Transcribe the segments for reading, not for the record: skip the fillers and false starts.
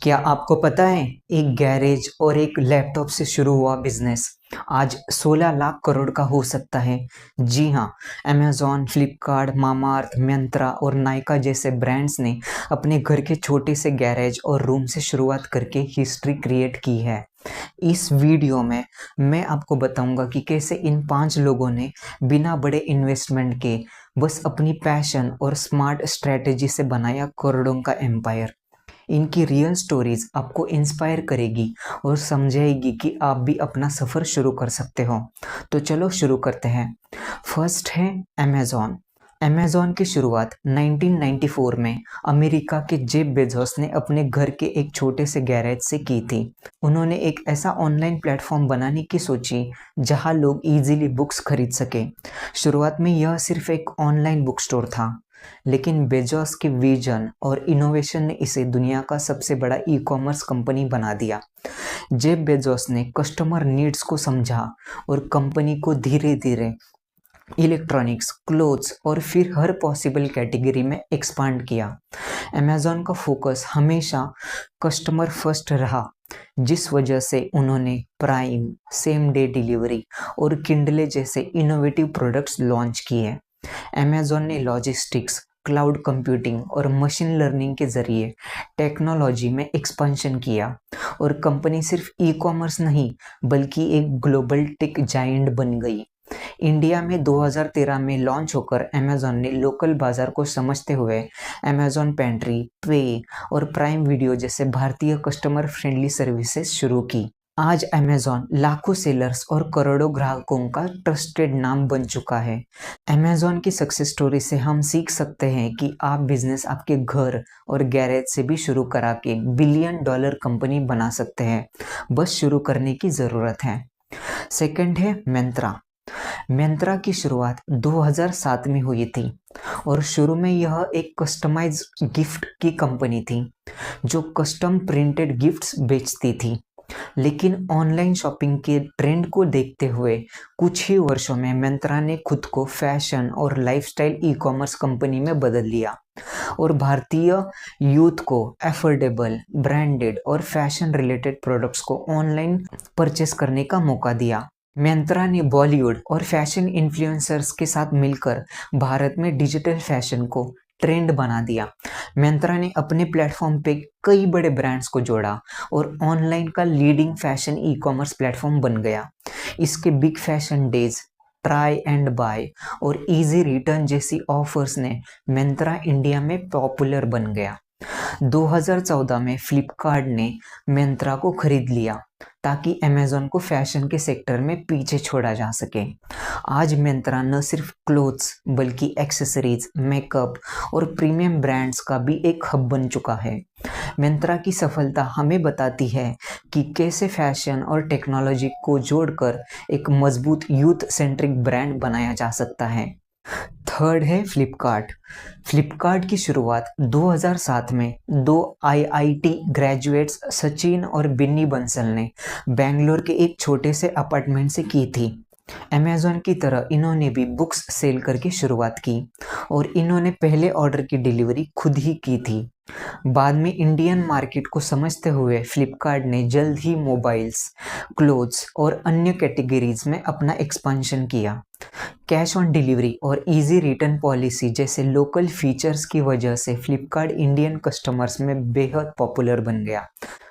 क्या आपको पता है एक गैरेज और एक लैपटॉप से शुरू हुआ बिजनेस आज 16 लाख करोड़ का हो सकता है। जी हाँ, अमेज़न, फ्लिपकार्ट, मामाअर्थ, मिंत्रा और नायका जैसे ब्रांड्स ने अपने घर के छोटे से गैरेज और रूम से शुरुआत करके हिस्ट्री क्रिएट की है। इस वीडियो में मैं आपको बताऊंगा कि कैसे इन 5 लोगों ने बिना बड़े इन्वेस्टमेंट के बस अपनी पैशन और स्मार्ट स्ट्रेटेजी से बनाया करोड़ों का एम्पायर। इनकी रियल स्टोरीज आपको इंस्पायर करेगी और समझाएगी कि आप भी अपना सफ़र शुरू कर सकते हो। तो चलो शुरू करते हैं। फर्स्ट है अमेज़न। अमेज़न की शुरुआत 1994 में अमेरिका के जेफ बेजोस ने अपने घर के एक छोटे से गैरेज से की थी। उन्होंने एक ऐसा ऑनलाइन प्लेटफॉर्म बनाने की सोची जहां लोग इजीली बुक्स खरीद सके। शुरुआत में यह सिर्फ एक ऑनलाइन बुक स्टोर था, लेकिन बेजोस के विजन और इनोवेशन ने इसे दुनिया का सबसे बड़ा ई कॉमर्स कंपनी बना दिया। जेफ बेजोस ने कस्टमर नीड्स को समझा और कंपनी को धीरे धीरे इलेक्ट्रॉनिक्स, क्लोथ्स और फिर हर पॉसिबल कैटेगरी में एक्सपांड किया। अमेज़न का फोकस हमेशा कस्टमर फर्स्ट रहा, जिस वजह से उन्होंने प्राइम, सेम डे डिलीवरी और किंडले जैसे इनोवेटिव प्रोडक्ट्स लॉन्च किए। अमेज़न ने लॉजिस्टिक्स, क्लाउड कंप्यूटिंग और मशीन लर्निंग के जरिए टेक्नोलॉजी में एक्सपेंशन किया और कंपनी सिर्फ ई कॉमर्स नहीं बल्कि एक ग्लोबल टेक जायंट बन गई। इंडिया में 2013 में लॉन्च होकर अमेज़न ने लोकल बाजार को समझते हुए अमेज़न पेंट्री, पे और प्राइम वीडियो जैसे भारतीय कस्टमर फ्रेंडली सर्विसेज शुरू की। आज अमेज़न लाखों सेलर्स और करोड़ों ग्राहकों का ट्रस्टेड नाम बन चुका है। अमेज़न की सक्सेस स्टोरी से हम सीख सकते हैं कि आप बिजनेस आपके घर और गैरेज से भी शुरू करा के बिलियन डॉलर कंपनी बना सकते हैं। बस शुरू करने की ज़रूरत है। सेकंड है मिंत्रा। मिंत्रा की शुरुआत 2007 में हुई थी और शुरू में यह एक कस्टमाइज गिफ्ट की कंपनी थी जो कस्टम प्रिंटेड गिफ्ट्स बेचती थी। लेकिन ऑनलाइन शॉपिंग के ट्रेंड को देखते हुए कुछ ही वर्षों में मिंत्रा ने खुद को फैशन और लाइफस्टाइल ई कॉमर्स कंपनी में बदल लिया और भारतीय यूथ को अफोर्डेबल, ब्रांडेड और फैशन रिलेटेड प्रोडक्ट्स को ऑनलाइन परचेस करने का मौका दिया। मिंत्रा ने बॉलीवुड और फैशन इन्फ्लुएंसर्स के साथ मिलकर भारत में डिजिटल फैशन को ट्रेंड बना दिया। मिंत्रा ने अपने प्लेटफॉर्म पे कई बड़े ब्रांड्स को जोड़ा और ऑनलाइन का leading fashion e commerce platform बन गया। इसके big fashion days, try and buy और इजी रिटर्न जैसी ऑफर्स ने मिंत्रा इंडिया में पॉपुलर बन गया। 2014 में फ्लिपकार्ट ने मिंत्रा को खरीद लिया ताकि अमेज़न को फैशन के सेक्टर में पीछे छोड़ा जा सके। आज मिंत्रा न सिर्फ क्लोथ्स बल्कि एक्सेसरीज, मेकअप और प्रीमियम ब्रांड्स का भी एक हब बन चुका है। मिंत्रा की सफलता हमें बताती है कि कैसे फैशन और टेक्नोलॉजी को जोड़कर एक मजबूत यूथ सेंट्रिक ब्रांड बनाया जा सकता है। थर्ड है फ्लिपकार्ट। फ्लिपकार्ट की शुरुआत 2007 में दो आईआईटी ग्रेजुएट्स सचिन और बिन्नी बंसल ने बेंगलोर के एक छोटे से अपार्टमेंट से की थी। अमेज़न की तरह इन्होंने भी बुक्स सेल करके शुरुआत की और इन्होंने पहले ऑर्डर की डिलीवरी खुद ही की थी। बाद में इंडियन मार्केट को समझते हुए फ्लिपकार्ट ने जल्द ही मोबाइल्स, क्लोथ्स और अन्य कैटेगरीज में अपना एक्सपेंशन किया। कैश ऑन डिलीवरी और इजी रिटर्न पॉलिसी जैसे लोकल फीचर्स की वजह से फ्लिपकार्ट इंडियन कस्टमर्स में बेहद पॉपुलर बन गया।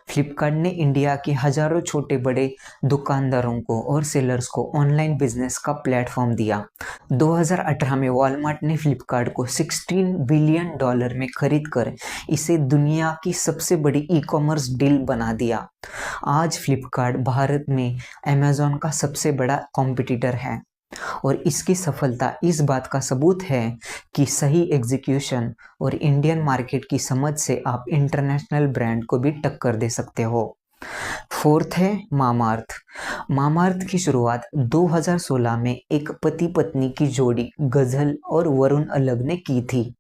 फ्लिपकार्ट ने इंडिया के हजारों छोटे बड़े दुकानदारों को और सेलर्स को ऑनलाइन बिजनेस का प्लेटफॉर्म दिया। 2018 में वॉलमार्ट ने फ्लिपकार्ट को $16 बिलियन में खरीदकर इसे दुनिया की सबसे बड़ी ई कॉमर्स डील बना दिया। आज फ्लिपकार्ट भारत में अमेज़न का सबसे बड़ा कॉम्पिटिटर है और इसकी सफलता इस बात का सबूत है कि सही एग्जीक्यूशन और इंडियन मार्केट की समझ से आप इंटरनेशनल ब्रांड को भी टक्कर दे सकते हो। फोर्थ है मामाअर्थ। मामाअर्थ की शुरुआत 2016 में एक पति पत्नी की जोड़ी गजल और वरुण अलग ने की थी।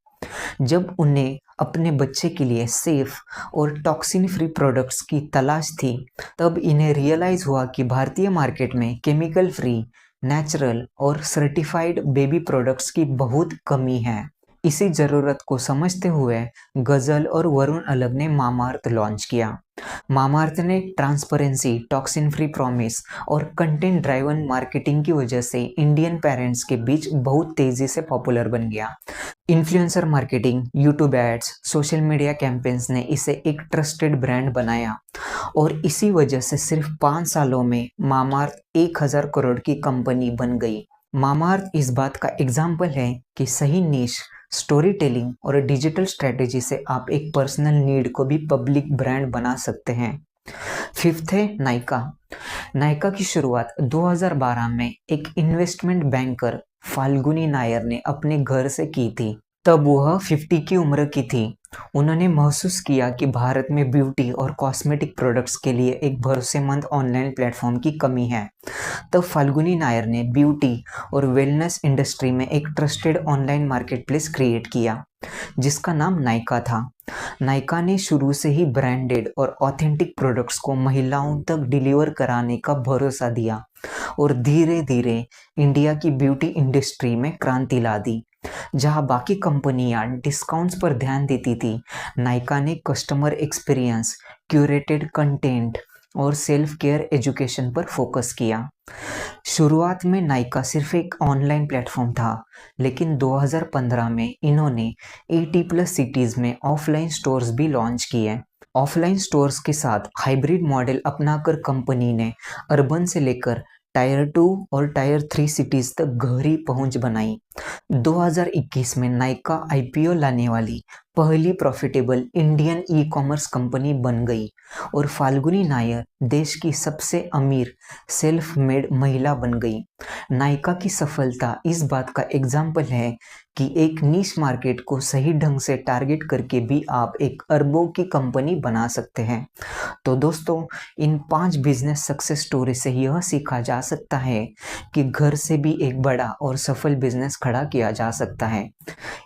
जब उन्हें अपने बच्चे के लिए सेफ और टॉक्सिन फ्री प्रोडक्ट्स की तलाश थी, तब इन्हें रियलाइज हुआ कि भारतीय मार्केट में केमिकल फ्री, नेचुरल और सर्टिफाइड बेबी प्रोडक्ट्स की बहुत कमी है। इसी जरूरत को समझते हुए गजल और वरुण अलग ने मामाअर्थ लॉन्च किया। मामाअर्थ ने ट्रांसपेरेंसी, टॉक्सिन फ्री प्रॉमिस और कंटेंट ड्राइवन मार्केटिंग की वजह से इंडियन पेरेंट्स के बीच बहुत तेजी से पॉपुलर बन गया। Influencer marketing, YouTube ads, social media campaigns ने इसे एक ट्रस्टेड ब्रांड बनाया और इसी वजह से सिर्फ 5 सालों में मामाअर्थ 1000 करोड़ की कंपनी बन गई। मामाअर्थ इस बात का एग्जाम्पल है कि सही नीश, स्टोरी टेलिंग और डिजिटल स्ट्रेटेजी से आप एक पर्सनल नीड को भी पब्लिक ब्रांड बना सकते हैं। फिफ्थ है नायका। नायका की शुरुआत 2012 में एक इन्वेस्टमेंट बैंकर फाल्गुनी नायर ने अपने घर से की थी। तब वह 50 की उम्र की थी। उन्होंने महसूस किया कि भारत में ब्यूटी और कॉस्मेटिक प्रोडक्ट्स के लिए एक भरोसेमंद ऑनलाइन प्लेटफॉर्म की कमी है। तब फाल्गुनी नायर ने ब्यूटी और वेलनेस इंडस्ट्री में एक ट्रस्टेड ऑनलाइन मार्केटप्लेस क्रिएट किया जिसका नाम नायका था। नायका ने शुरू से ही ब्रांडेड और ऑथेंटिक प्रोडक्ट्स को महिलाओं तक डिलीवर कराने का भरोसा दिया और धीरे धीरे इंडिया की ब्यूटी इंडस्ट्री में क्रांति ला दी। जहां बाकी कंपनियां डिस्काउंट्स पर ध्यान देती थी, नायका ने कस्टमर एक्सपीरियंस, क्यूरेटेड कंटेंट और सेल्फ केयर एजुकेशन पर फोकस किया। शुरुआत में नायका सिर्फ एक ऑनलाइन प्लेटफॉर्म था, लेकिन 2015 में इन्होंने 80+ सिटीज में ऑफलाइन स्टोर्स भी लॉन्च किए। ऑफलाइन स्टोर्स के साथ हाइब्रिड मॉडल अपनाकर कंपनी ने अर्बन से लेकर टायर 2 और टायर 3 सिटीज तक गहरी पहुंच बनाई। 2021 में नायका आईपीओ लाने वाली पहली profitable Indian e commerce company बन गई और फाल्गुनी नायर देश की सबसे अमीर सेल्फ मेड महिला बन गई। नायका की सफलता इस बात का एग्जाम्पल है कि एक नीश मार्केट को सही ढंग से टारगेट करके भी आप एक अरबों की कंपनी बना सकते हैं। तो दोस्तों, इन 5 बिजनेस सक्सेस स्टोरी से यह सीखा जा सकता है कि घर से भी एक बड़ा और सफल बिजनेस खड़ा किया जा सकता है।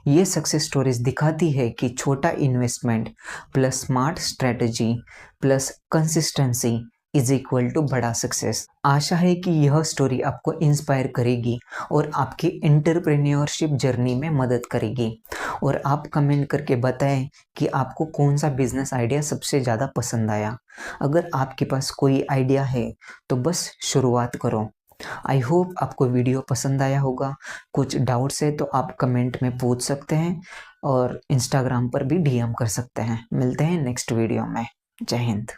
ये सक्सेस स्टोरीज दिखाती है कि छोटा investment plus smart strategy plus consistency is equal to बड़ा सक्सेस। आशा है कि यह स्टोरी आपको इंस्पायर करेगी और आपकी एंटरप्रेन्योरशिप जर्नी में मदद करेगी। और आप कमेंट करके बताएं कि आपको कौन सा बिजनेस आइडिया सबसे ज़्यादा पसंद आया। अगर आपके पास कोई आइडिया है तो बस शुरुआत करो। आई होप आपको वीडियो पसंद आया होगा। कुछ डाउट्स है तो आप कमेंट में पूछ सकते हैं और इंस्टाग्राम पर भी डीएम कर सकते हैं। मिलते हैं नेक्स्ट वीडियो में। जय हिंद।